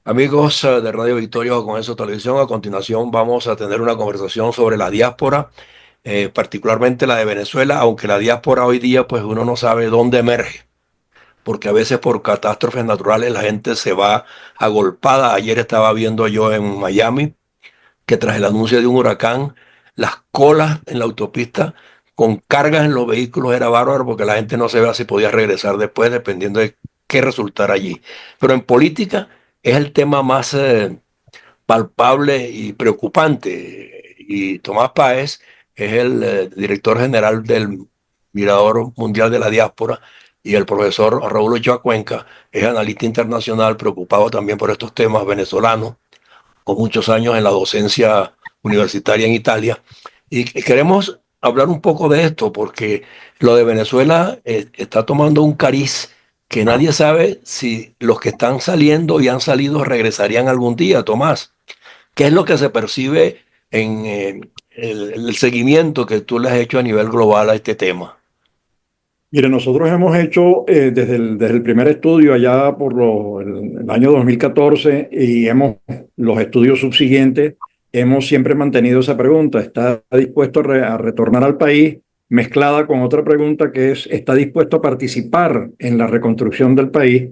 Amigos de Radio Victoria o con eso Televisión, a continuación vamos a tener una conversación sobre la diáspora, particularmente la de Venezuela, aunque la diáspora hoy día pues uno no sabe dónde emerge, porque a veces por catástrofes naturales la gente se va agolpada. Ayer estaba viendo yo en Miami que tras el anuncio de un huracán, las colas en la autopista con cargas en los vehículos era bárbaro porque la gente no se ve si podía regresar después dependiendo de qué resultara allí. Pero en política es el tema más palpable y preocupante. Y Tomás Páez es el director general del Mirador Mundial de la Diáspora y el profesor Raúl Ochoa Cuenca es analista internacional preocupado también por estos temas venezolanos, con muchos años en la docencia universitaria en Italia. Y queremos hablar un poco de esto porque lo de Venezuela está tomando un cariz que nadie sabe si los que están saliendo y han salido regresarían algún día, Tomás. ¿Qué es lo que se percibe en el seguimiento que tú le has hecho a nivel global a este tema? Mire, nosotros hemos hecho desde el primer estudio allá por el año 2014 y los estudios subsiguientes, hemos siempre mantenido esa pregunta: ¿está dispuesto a retornar al país? Mezclada con otra pregunta que es: ¿está dispuesto a participar en la reconstrucción del país?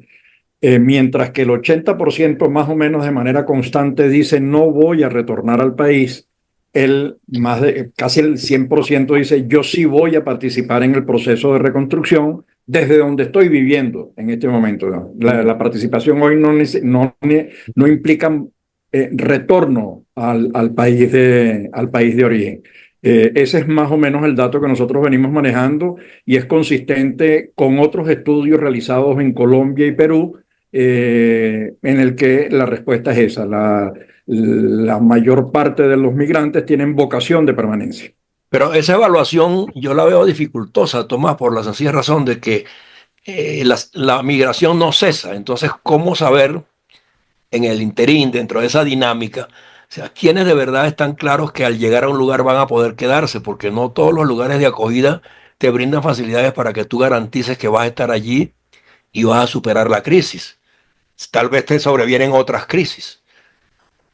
Mientras que el 80% más o menos de manera constante dice no voy a retornar al país, casi el 100% dice yo sí voy a participar en el proceso de reconstrucción desde donde estoy viviendo en este momento, ¿no? La participación hoy no implica retorno al país de origen. Ese es más o menos el dato que nosotros venimos manejando y es consistente con otros estudios realizados en Colombia y Perú, en el que la respuesta es esa: la mayor parte de los migrantes tienen vocación de permanencia. Pero esa evaluación yo la veo dificultosa, Tomás, por la sencilla razón de que la migración no cesa. Entonces, ¿cómo saber en el interín, dentro de esa dinámica, o sea, quiénes de verdad están claros que al llegar a un lugar van a poder quedarse? Porque no todos los lugares de acogida te brindan facilidades para que tú garantices que vas a estar allí y vas a superar la crisis. Tal vez te sobrevienen otras crisis.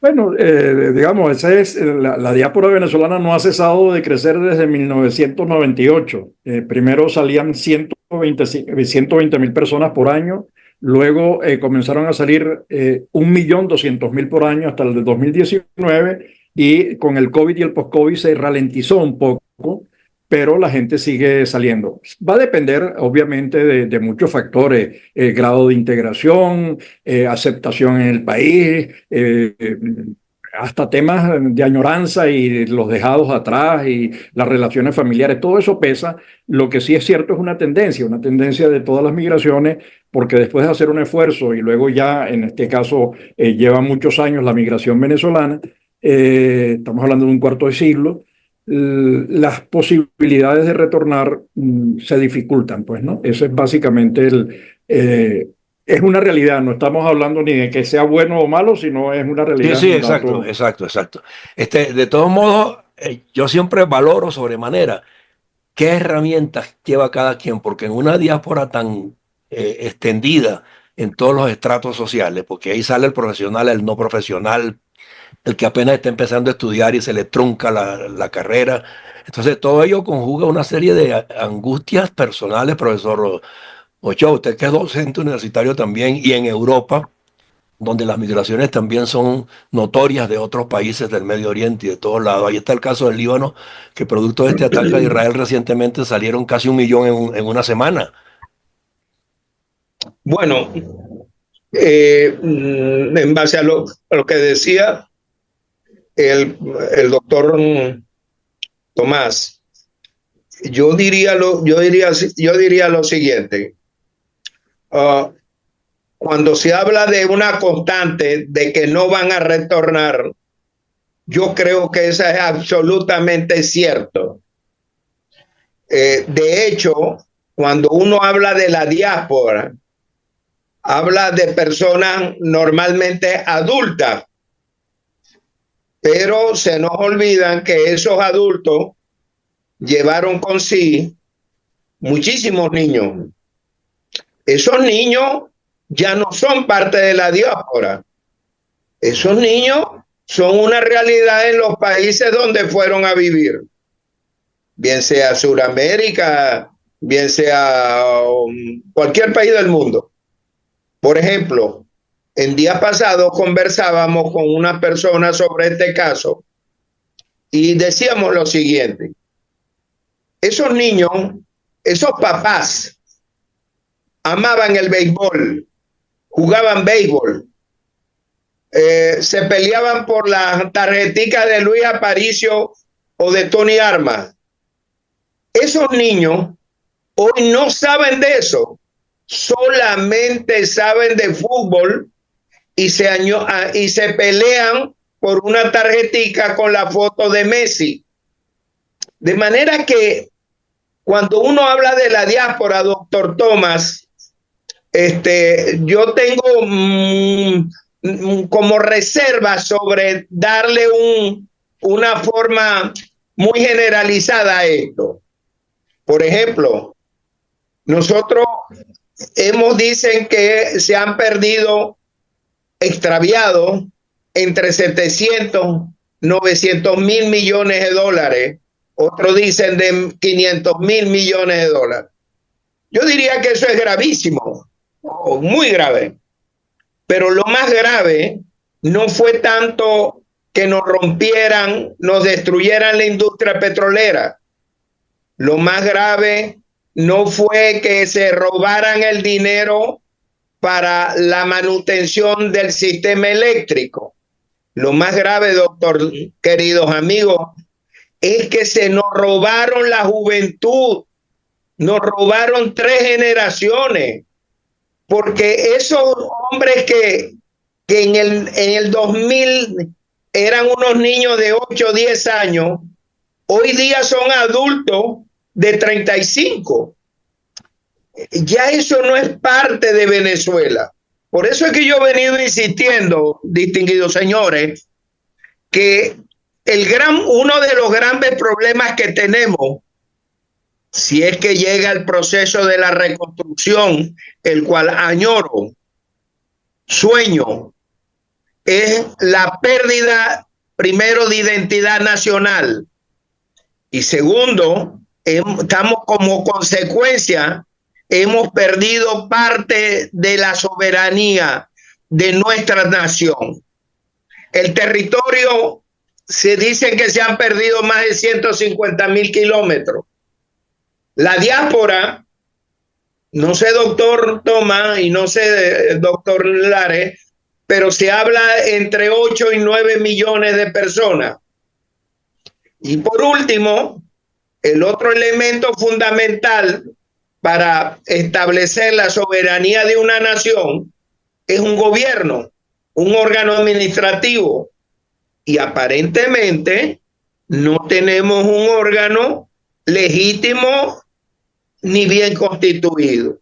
Bueno, digamos, la diáspora venezolana no ha cesado de crecer desde 1998. Primero salían 120.000 personas por año, luego comenzaron a salir 1.200.000 por año hasta el de 2019, y con el COVID y el post-COVID se ralentizó un poco, pero la gente sigue saliendo. Va a depender, obviamente, de muchos factores: grado de integración, aceptación en el país, hasta temas de añoranza y los dejados atrás y las relaciones familiares. Todo eso pesa. Lo que sí es cierto es una tendencia de todas las migraciones, porque después de hacer un esfuerzo y luego ya, en este caso, lleva muchos años la migración venezolana, estamos hablando de un cuarto de siglo, las posibilidades de retornar se dificultan, pues, ¿no? Eso es básicamente es una realidad. No estamos hablando ni de que sea bueno o malo, sino es una Sí, realidad, sí, un exacto, dato. exacto, exacto. De todos modos, yo siempre valoro sobremanera qué herramientas lleva cada quien, porque en una diáspora tan extendida en todos los estratos sociales, porque ahí sale el profesional, el no profesional, el que apenas está empezando a estudiar y se le trunca la carrera. Entonces, todo ello conjuga una serie de angustias personales, profesor Ochoa, usted que es docente universitario también, y en Europa, donde las migraciones también son notorias de otros países del Medio Oriente y de todos lados. Ahí está el caso del Líbano, que producto de este ataque de Israel recientemente salieron casi 1 millón en una semana. Bueno, en base a lo que decía el, el doctor Tomás, yo diría lo siguiente. Uh, Cuando se habla de una constante de que no van a retornar, yo creo que eso es absolutamente cierto. De hecho, cuando uno habla de la diáspora, habla de personas normalmente adultas, pero se nos olvidan que esos adultos llevaron con sí muchísimos niños. Esos niños ya no son parte de la diáspora. Esos niños son una realidad en los países donde fueron a vivir, bien sea Sudamérica, bien sea cualquier país del mundo. Por ejemplo, en días pasados conversábamos con una persona sobre este caso y decíamos lo siguiente: esos niños, esos papás amaban el béisbol, jugaban béisbol, se peleaban por las tarjeticas de Luis Aparicio o de Tony Armas. Esos niños hoy no saben de eso, solamente saben de fútbol y se pelean por una tarjetica con la foto de Messi. De manera que cuando uno habla de la diáspora, doctor Tomás, yo tengo como reserva sobre darle una forma muy generalizada a esto. Por ejemplo, nosotros dicen que se han perdido, extraviado, entre 700, 900 mil millones de dólares. Otros dicen de 500 mil millones de dólares. Yo diría que eso es gravísimo, muy grave. Pero lo más grave no fue tanto que nos rompieran, nos destruyeran la industria petrolera. Lo más grave no fue que se robaran el dinero para la manutención del sistema eléctrico. Lo más grave, doctor, queridos amigos, es que se nos robaron la juventud, nos robaron 3 generaciones, porque esos hombres que en el 2000 eran unos niños de 8 o 10 años, hoy día son adultos de 35. Ya eso no es parte de Venezuela. Por eso es que yo he venido insistiendo, distinguidos señores, que uno de los grandes problemas que tenemos, si es que llega el proceso de la reconstrucción, el cual añoro, sueño, es la pérdida, primero, de identidad nacional, y segundo, estamos como consecuencia, hemos perdido parte de la soberanía de nuestra nación. El territorio, se dice que se han perdido más de 150,000 kilómetros. La diáspora, no sé, doctor Tomás, y no sé, doctor Lares, pero se habla entre 8 y 9 millones de personas. Y por último, el otro elemento fundamental para establecer la soberanía de una nación es un gobierno, un órgano administrativo. Y aparentemente no tenemos un órgano legítimo ni bien constituido.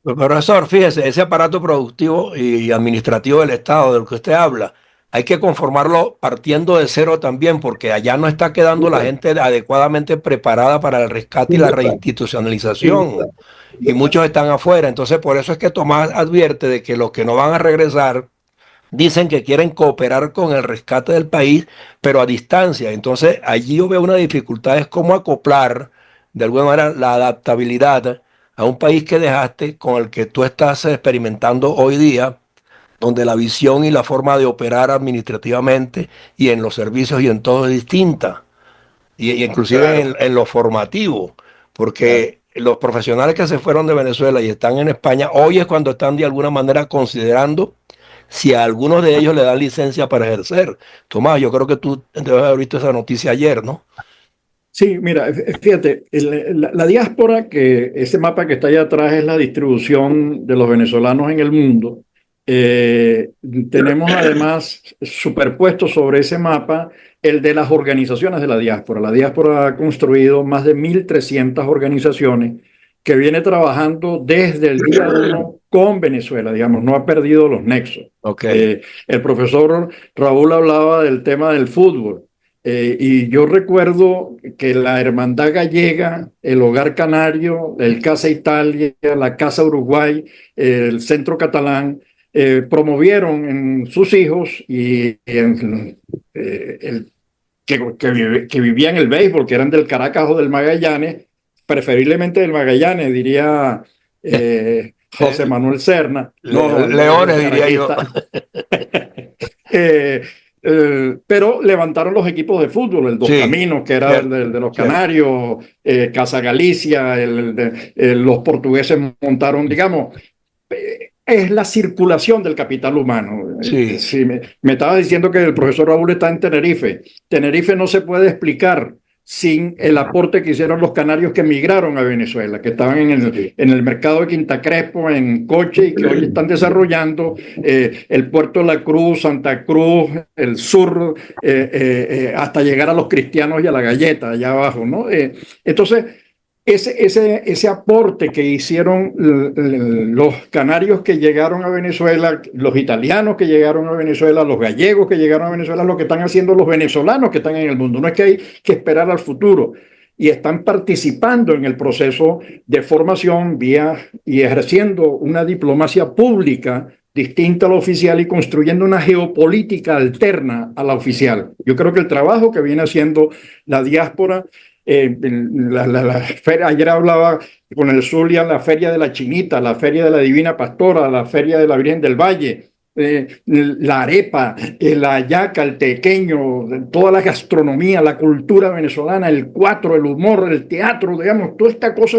Profesor, fíjese, ese aparato productivo y administrativo del Estado del que usted habla, hay que conformarlo partiendo de cero también, porque allá no está quedando la gente adecuadamente preparada para el rescate y la reinstitucionalización, y muchos están afuera. Entonces, por eso es que Tomás advierte de que los que no van a regresar dicen que quieren cooperar con el rescate del país, pero a distancia. Entonces, allí yo veo una dificultad, es cómo acoplar de alguna manera la adaptabilidad a un país que dejaste, con el que tú estás experimentando hoy día, donde la visión y la forma de operar administrativamente y en los servicios y en todo es distinta, y inclusive Claro. en lo formativo, porque los profesionales que se fueron de Venezuela y están en España, hoy es cuando están de alguna manera considerando si a algunos de ellos le dan licencia para ejercer. Tomás, yo creo que tú debes haber visto esa noticia ayer, ¿no? Sí, mira, fíjate, la diáspora, que ese mapa que está allá atrás es la distribución de los venezolanos en el mundo. Eh, Tenemos además superpuesto sobre ese mapa el de las organizaciones de la diáspora. La diáspora ha construido más de 1.300 organizaciones que viene trabajando desde el día uno con Venezuela, digamos, no ha perdido los nexos. Ok. El profesor Raúl hablaba del tema del fútbol. Y yo recuerdo que la Hermandad Gallega, el Hogar Canario, el Casa Italia, la Casa Uruguay, el Centro Catalán, promovieron en sus hijos y en que vivían el béisbol, que eran del Caracas o del Magallanes, preferiblemente del Magallanes, diría José Manuel Serna. No, Leones, diría yo. Pero levantaron los equipos de fútbol, el Dos Sí, Caminos, que era cierto, el de los cierto. Canarios, Casa Galicia, los portugueses montaron, digamos, es la circulación del capital humano. Sí, Sí, me estaba diciendo que el profesor Raúl está en Tenerife. Tenerife no se puede explicar sin el aporte que hicieron los canarios que emigraron a Venezuela, que estaban en el mercado de Quinta Crespo, en coche, y que hoy están desarrollando el puerto de la Cruz, Santa Cruz, el sur, hasta llegar a los cristianos y a la galleta, allá abajo, ¿no? Entonces, ese aporte que hicieron los canarios que llegaron a Venezuela, los italianos que llegaron a Venezuela, los gallegos que llegaron a Venezuela, lo que están haciendo los venezolanos que están en el mundo. No es que hay que esperar al futuro. Y están participando en el proceso de formación y ejerciendo una diplomacia pública distinta a la oficial y construyendo una geopolítica alterna a la oficial. Yo creo que el trabajo que viene haciendo la diáspora, ayer hablaba con el Zulia, la Feria de la Chinita, la Feria de la Divina Pastora, la Feria de la Virgen del Valle, la arepa, la hallaca, el tequeño, toda la gastronomía, la cultura venezolana, el cuatro, el humor, el teatro, digamos, toda esta cosa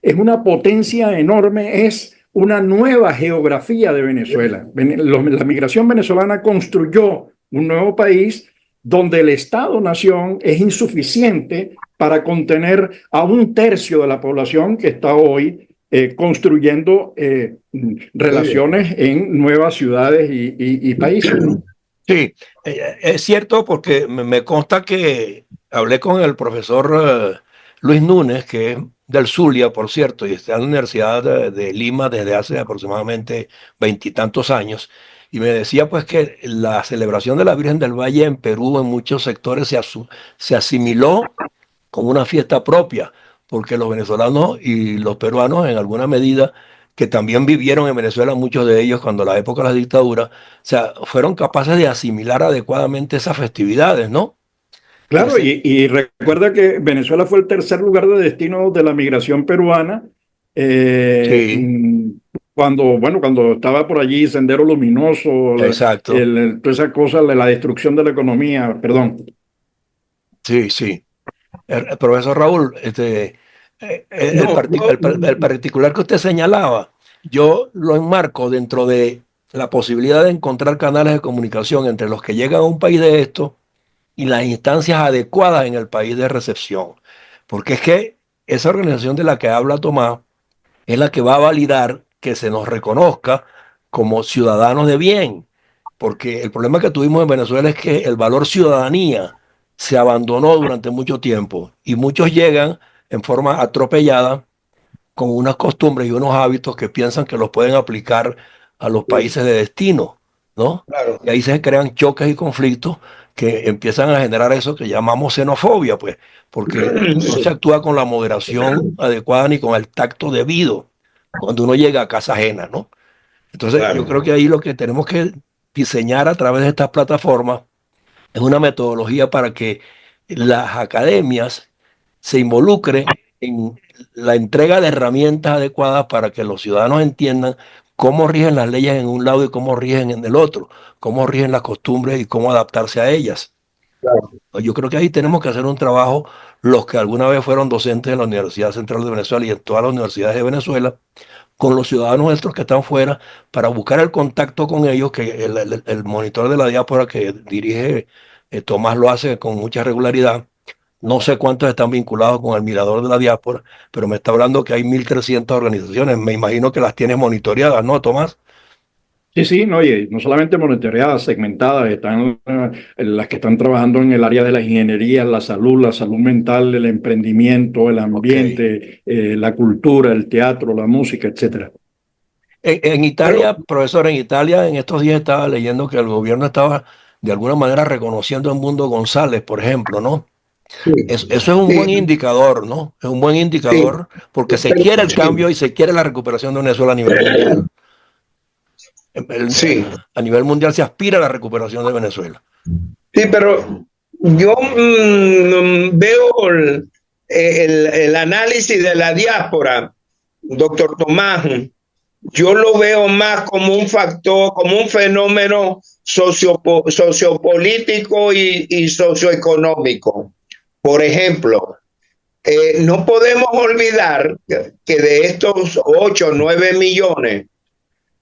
es una potencia enorme, es una nueva geografía de Venezuela. La migración venezolana construyó un nuevo país donde el Estado-nación es insuficiente para contener a un tercio de la población que está hoy construyendo relaciones en nuevas ciudades y países, ¿no? sí, es cierto porque me consta que hablé con el profesor Luis Núñez, que es del Zulia, por cierto, y está en la Universidad de Lima desde hace aproximadamente veintitantos años, y me decía pues que la celebración de la Virgen del Valle en Perú en muchos sectores se asimiló como una fiesta propia, porque los venezolanos y los peruanos en alguna medida, que también vivieron en Venezuela, muchos de ellos cuando la época de la dictadura, o sea, fueron capaces de asimilar adecuadamente esas festividades, ¿no? Y Claro, así, y recuerda que Venezuela fue el tercer lugar de destino de la migración peruana, eh, sí, mm, cuando estaba por allí Sendero Luminoso, exacto, toda esa cosa, la destrucción de la economía, perdón. sí, sí. El profesor Raúl, No, el particular que usted señalaba, yo lo enmarco dentro de la posibilidad de encontrar canales de comunicación entre los que llegan a un país de esto y las instancias adecuadas en el país de recepción. Porque es que esa organización de la que habla Tomás es la que va a validar que se nos reconozca como ciudadanos de bien. Porque el problema que tuvimos en Venezuela es que el valor ciudadanía se abandonó durante mucho tiempo y muchos llegan en forma atropellada con unas costumbres y unos hábitos que piensan que los pueden aplicar a los países de destino, ¿no? claro. Y ahí se crean choques y conflictos que empiezan a generar eso que llamamos xenofobia, pues, porque no se actúa con la moderación adecuada ni con el tacto debido cuando uno llega a casa ajena, ¿no? Entonces, yo creo Claro. que ahí lo que tenemos que diseñar a través de estas plataformas es una metodología para que las academias se involucren en la entrega de herramientas adecuadas para que los ciudadanos entiendan cómo rigen las leyes en un lado y cómo rigen en el otro, cómo rigen las costumbres y cómo adaptarse a ellas. Claro. Yo creo que ahí tenemos que hacer un trabajo, los que alguna vez fueron docentes en la Universidad Central de Venezuela y en todas las universidades de Venezuela, con los ciudadanos nuestros que están fuera, para buscar el contacto con ellos, que el monitor de la diáspora que dirige Tomás lo hace con mucha regularidad. No sé cuántos están vinculados con el Mirador de la Diáspora, pero me está hablando que hay 1.300 organizaciones. Me imagino que las tienes monitoreadas, ¿no, Tomás? Sí, sí, no, y no solamente monitoreadas, segmentadas, están las que están trabajando en el área de la ingeniería, la salud mental, el emprendimiento, el Ok. ambiente, la cultura, el teatro, la música, etcétera. En Bueno, Italia, profesor, en Italia en estos días estaba leyendo que el gobierno estaba de alguna manera reconociendo a Mundo González, por ejemplo, ¿no? sí, Eso es un sí, buen indicador, ¿no? Es un buen sí, indicador porque se pero quiere el sí, cambio y se quiere la recuperación de Venezuela a nivel mundial. Sí, a nivel mundial se aspira a la recuperación de Venezuela. sí, pero yo veo el análisis de la diáspora, doctor Tomás. Yo lo veo más como un factor, como un fenómeno sociopolítico y socioeconómico. Por ejemplo, no podemos olvidar que de estos 8 o 9 millones,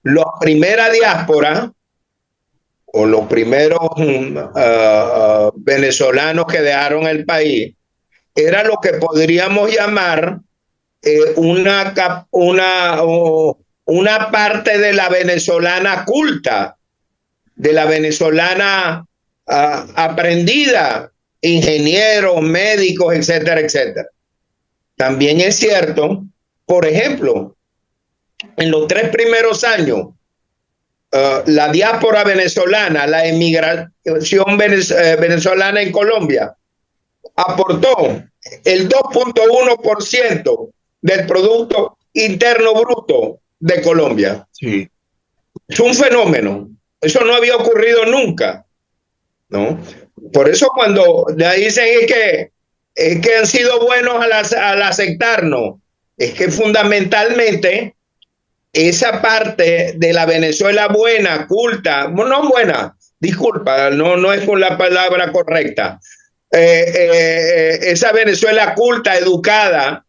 la primera diáspora o los primeros venezolanos que dejaron el país era lo que podríamos llamar una parte de la venezolana culta, de la venezolana aprendida, ingenieros, médicos, etcétera, etcétera. También es cierto, por ejemplo, en los 3 primeros años, la diáspora venezolana, la emigración venezolana en Colombia, aportó el 2.1% del Producto Interno Bruto de Colombia. Sí. Es un fenómeno. Eso no había ocurrido nunca, ¿no? Por eso cuando dicen es que han sido buenos al aceptarnos, es que fundamentalmente esa parte de la Venezuela buena, culta, no buena, disculpa, no es con la palabra correcta, esa Venezuela culta, educada,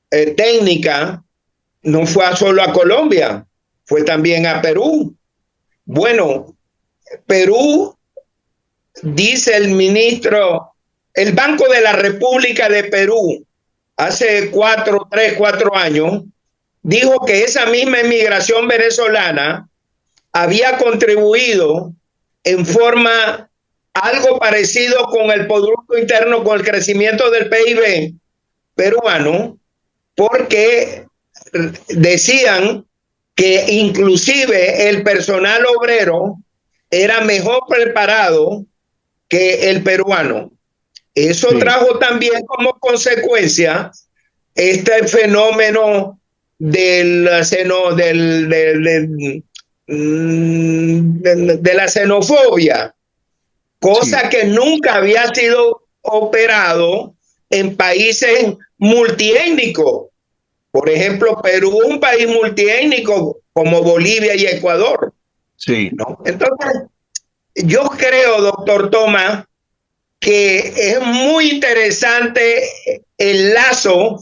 técnica, no fue solo a Colombia, fue también a Perú. Bueno, Perú, dice el ministro, el Banco de la República de Perú, hace 4 años, dijo que esa misma inmigración venezolana había contribuido en forma algo parecido con el Producto Interno, con el crecimiento del PIB peruano, porque decían que inclusive el personal obrero era mejor preparado que el peruano. Eso trajo también como consecuencia este fenómeno de la xenofobia, cosa que nunca había sido operado en países multiétnicos. Por ejemplo, Perú, un país multiétnico como Bolivia y Ecuador. Sí. ¿No? Entonces, yo creo, doctor Tomás, que es muy interesante el lazo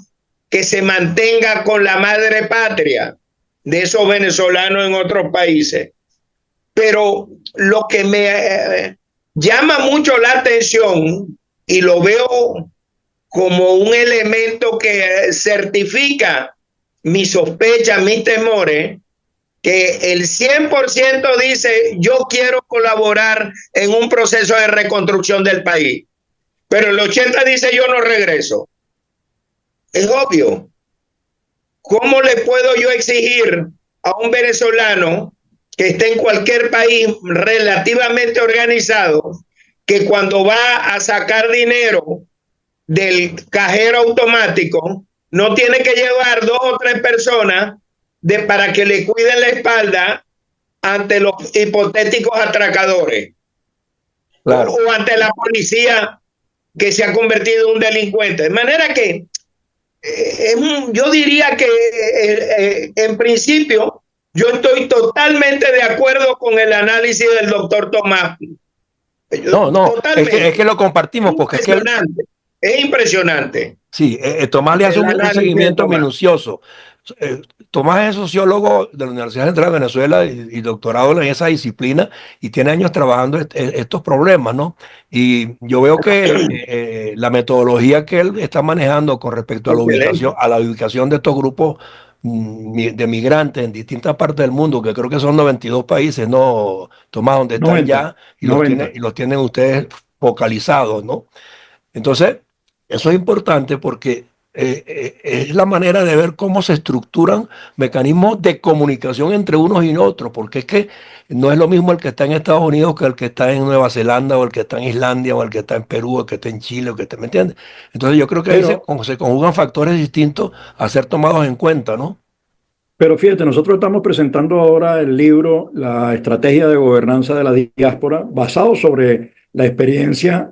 que se mantenga con la madre patria de esos venezolanos en otros países. Pero lo que me llama mucho la atención y lo veo como un elemento que certifica mi sospecha, mis temores, que el 100% dice yo quiero colaborar en un proceso de reconstrucción del país, pero el 80% dice yo no regreso. Es obvio. ¿Cómo le puedo yo exigir a un venezolano que esté en cualquier país relativamente organizado que cuando va a sacar dinero del cajero automático no tiene que llevar 2 o 3 personas para que le cuiden la espalda ante los hipotéticos atracadores? Claro. O ante la policía que se ha convertido en un delincuente? De manera que yo diría que en principio yo estoy totalmente de acuerdo con el análisis del doctor Tomás. No, es que lo compartimos porque es impresionante. Sí, Tomás le hace un seguimiento minucioso. Tomás es sociólogo de la Universidad Central de Venezuela y doctorado en esa disciplina y tiene años trabajando estos problemas, ¿no? Y yo veo que la metodología que él está manejando con respecto a la ubicación de estos grupos de migrantes en distintas partes del mundo, que creo que son 92 países, ¿no, Tomás? Donde están 90, ya y los tienen ustedes focalizados, ¿no? Entonces, eso es importante porque es la manera de ver cómo se estructuran mecanismos de comunicación entre unos y otros, porque es que no es lo mismo el que está en Estados Unidos que el que está en Nueva Zelanda o el que está en Islandia o el que está en Perú o el que está en Chile o que está, ¿me entiendes? Entonces yo creo que ahí se conjugan factores distintos a ser tomados en cuenta, ¿no? Pero fíjate, nosotros estamos presentando ahora el libro La estrategia de gobernanza de la diáspora, basado sobre la experiencia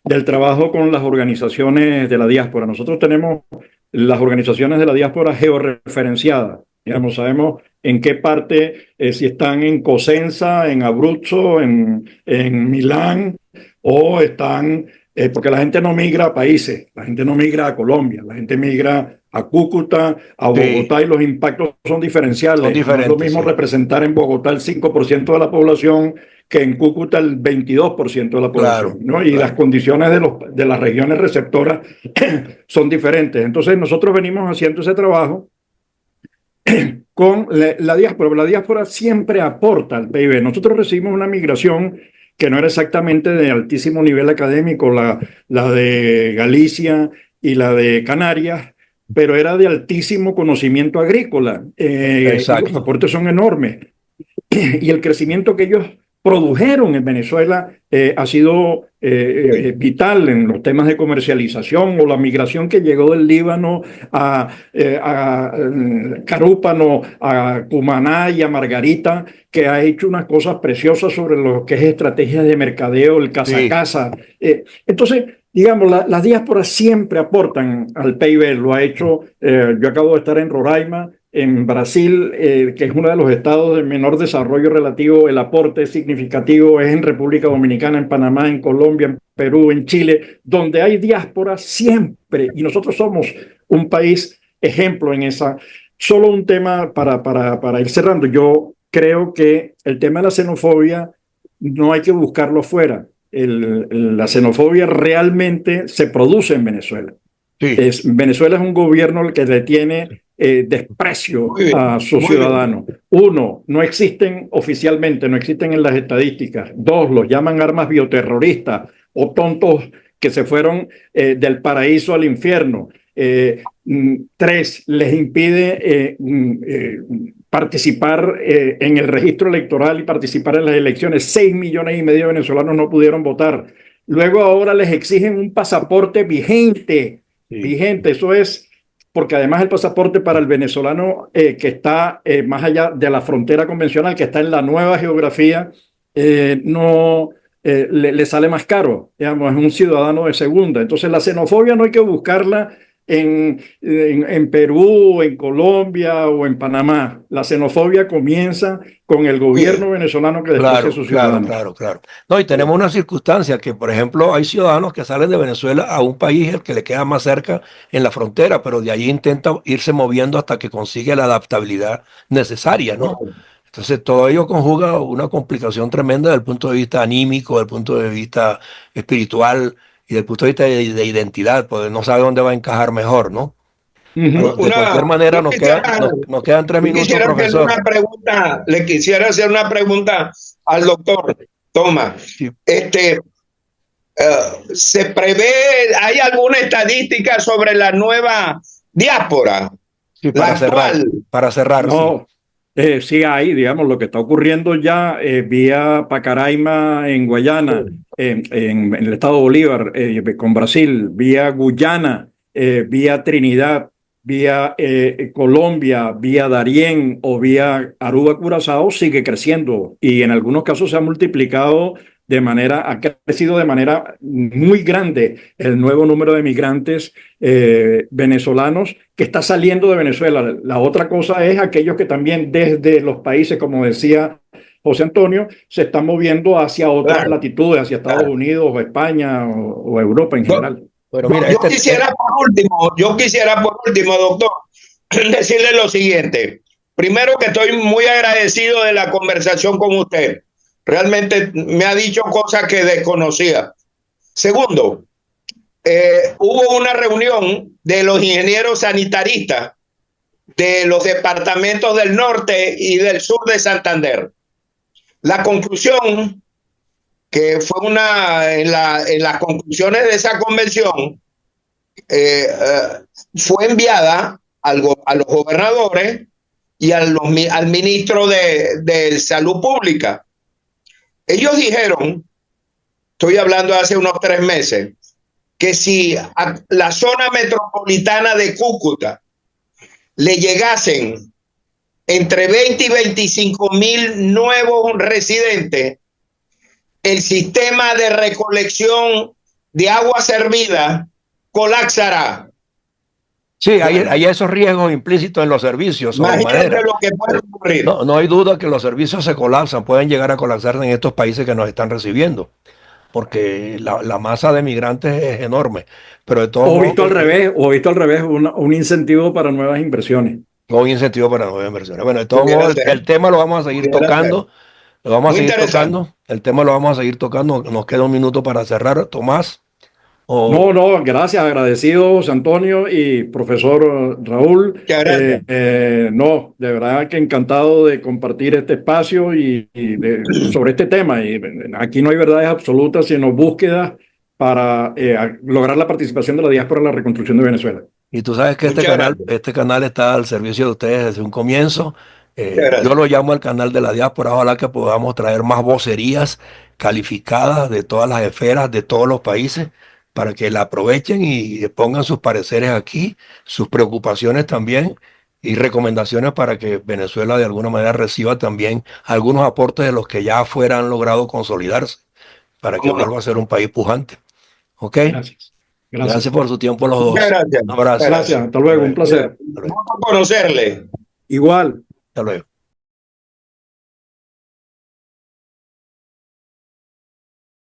del trabajo con las organizaciones de la diáspora. Nosotros tenemos las organizaciones de la diáspora georreferenciadas. Digamos, sabemos en qué parte, si están en Cosenza, en Abruzzo, en Milán, o están, porque la gente no migra a países, la gente no migra a Colombia, la gente migra a Cúcuta, a Sí, Bogotá, y los impactos son son diferenciales. No es lo diferentes, mismo sí. representar en Bogotá el 5% de la población que en Cúcuta el 22% de la población, Claro, ¿no? Y las claro. condiciones de las regiones receptoras son diferentes. Entonces nosotros venimos haciendo ese trabajo con la diáspora. La diáspora siempre aporta al PIB. Nosotros recibimos una migración que no era exactamente de altísimo nivel académico, la de Galicia y la de Canarias, pero era de altísimo conocimiento agrícola, y los Exacto. aportes son enormes. Y el crecimiento que ellos produjeron en Venezuela ha sido vital en los temas de comercialización, o la migración que llegó del Líbano a Carúpano, a Cumaná y a Margarita, que ha hecho unas cosas preciosas sobre lo que es estrategias de mercadeo, el casa a Sí, casa. Entonces, digamos, las diásporas siempre aportan al PIB. Lo ha hecho, yo acabo de estar en Roraima, en Brasil, que es uno de los estados de menor desarrollo relativo. El aporte significativo es en República Dominicana, en Panamá, en Colombia, en Perú, en Chile, donde hay diáspora siempre. Y nosotros somos un país ejemplo en esa. Solo un tema para ir cerrando. Yo creo que el tema de la xenofobia no hay que buscarlo fuera. La xenofobia realmente se produce en Venezuela. sí. Venezuela es un gobierno que le tiene desprecio Muy bien, a sus muy bien. ciudadanos. Uno, no existen oficialmente, no existen en las estadísticas. Dos, los llaman armas bioterroristas o tontos que se fueron del paraíso al infierno. Tres, les impide participar en el registro electoral y participar en las elecciones. 6,5 millones de venezolanos no pudieron votar. Luego ahora les exigen un pasaporte vigente. Sí. Vigente, eso es porque además el pasaporte para el venezolano que está más allá de la frontera convencional, que está en la nueva geografía, no le sale más caro, digamos, es un ciudadano de segunda. Entonces la xenofobia no hay que buscarla en Perú, en Colombia o en Panamá. La xenofobia comienza con el Muy gobierno bien. venezolano que desprecia a Claro, sus claro, ciudadanos. claro, claro. No, y tenemos una circunstancia que, por ejemplo, hay ciudadanos que salen de Venezuela a un país el que le queda más cerca en la frontera, pero de allí intenta irse moviendo hasta que consigue la adaptabilidad necesaria, ¿no? Entonces, todo ello conjuga una complicación tremenda desde el punto de vista anímico, desde el punto de vista espiritual y desde el punto de vista de identidad, porque no sabe dónde va a encajar mejor, ¿no? Pero de cualquier manera, Yo quisiera, nos quedan 3 minutos, hacerle una profesor. pregunta, le quisiera hacer una pregunta al doctor Tomás. Sí, Este, ¿Se prevé, hay alguna estadística sobre la nueva diáspora, sí, la actual? para cerrar, sí. No, sí hay, digamos, lo que está ocurriendo ya vía Pacaraima en Guayana, en el estado Bolívar, con Brasil, vía Guyana, vía Trinidad, vía Colombia, vía Darién o vía Aruba, Curazao, sigue creciendo, y en algunos casos se ha multiplicado ha crecido de manera muy grande el nuevo número de migrantes venezolanos que está saliendo de Venezuela. La otra cosa es aquellos que también desde los países, como decía José Antonio, se están moviendo hacia otras Claro, latitudes, hacia Estados claro. Unidos o España o Europa en Do- general. Bueno, mira, yo quisiera por último, doctor, decirle lo siguiente. Primero, que estoy muy agradecido de la conversación con usted. Realmente me ha dicho cosas que desconocía. Segundo, hubo una reunión de los ingenieros sanitaristas de los departamentos del norte y del sur de Santander. La conclusión, que fue en las conclusiones de esa convención, fue enviada a los gobernadores y al ministro de Salud Pública. Ellos dijeron, estoy hablando de hace unos 3 meses, que si a la zona metropolitana de Cúcuta le llegasen entre 20 y 25.000 nuevos residentes, el sistema de recolección de agua servida colapsará. Sí, hay esos riesgos implícitos en los servicios. Imagínate lo que puede ocurrir. No hay duda que los servicios se colapsan, pueden llegar a colapsar en estos países que nos están recibiendo, porque la masa de migrantes es enorme. Pero de todos O modos, visto al revés, un incentivo para nuevas inversiones. no hay incentivo para nuevas inversiones. Bueno, de todos modos, el tema lo vamos a seguir tocando. Lo vamos a seguir tocando. El tema lo vamos a seguir tocando. Nos queda un minuto para cerrar. Tomás. No, gracias, agradecido, José Antonio y profesor Raúl. No, de verdad que encantado de compartir este espacio sobre este tema. Y aquí no hay verdades absolutas, sino búsquedas para lograr la participación de la diáspora en la reconstrucción de Venezuela. Y tú sabes que este canal está al servicio de ustedes desde un comienzo. Yo lo llamo el canal de la diáspora. Ojalá que podamos traer más vocerías calificadas de todas las esferas, de todos los países, para que la aprovechen y pongan sus pareceres aquí, sus preocupaciones también y recomendaciones para que Venezuela de alguna manera reciba también algunos aportes de los que ya afuera han logrado consolidarse, para que vuelva a ser un país pujante. ¿Ok? Gracias por su tiempo los dos. Gracias. Un abrazo. Gracias, hasta luego, un placer. Vamos a conocerle. Igual. Hasta luego.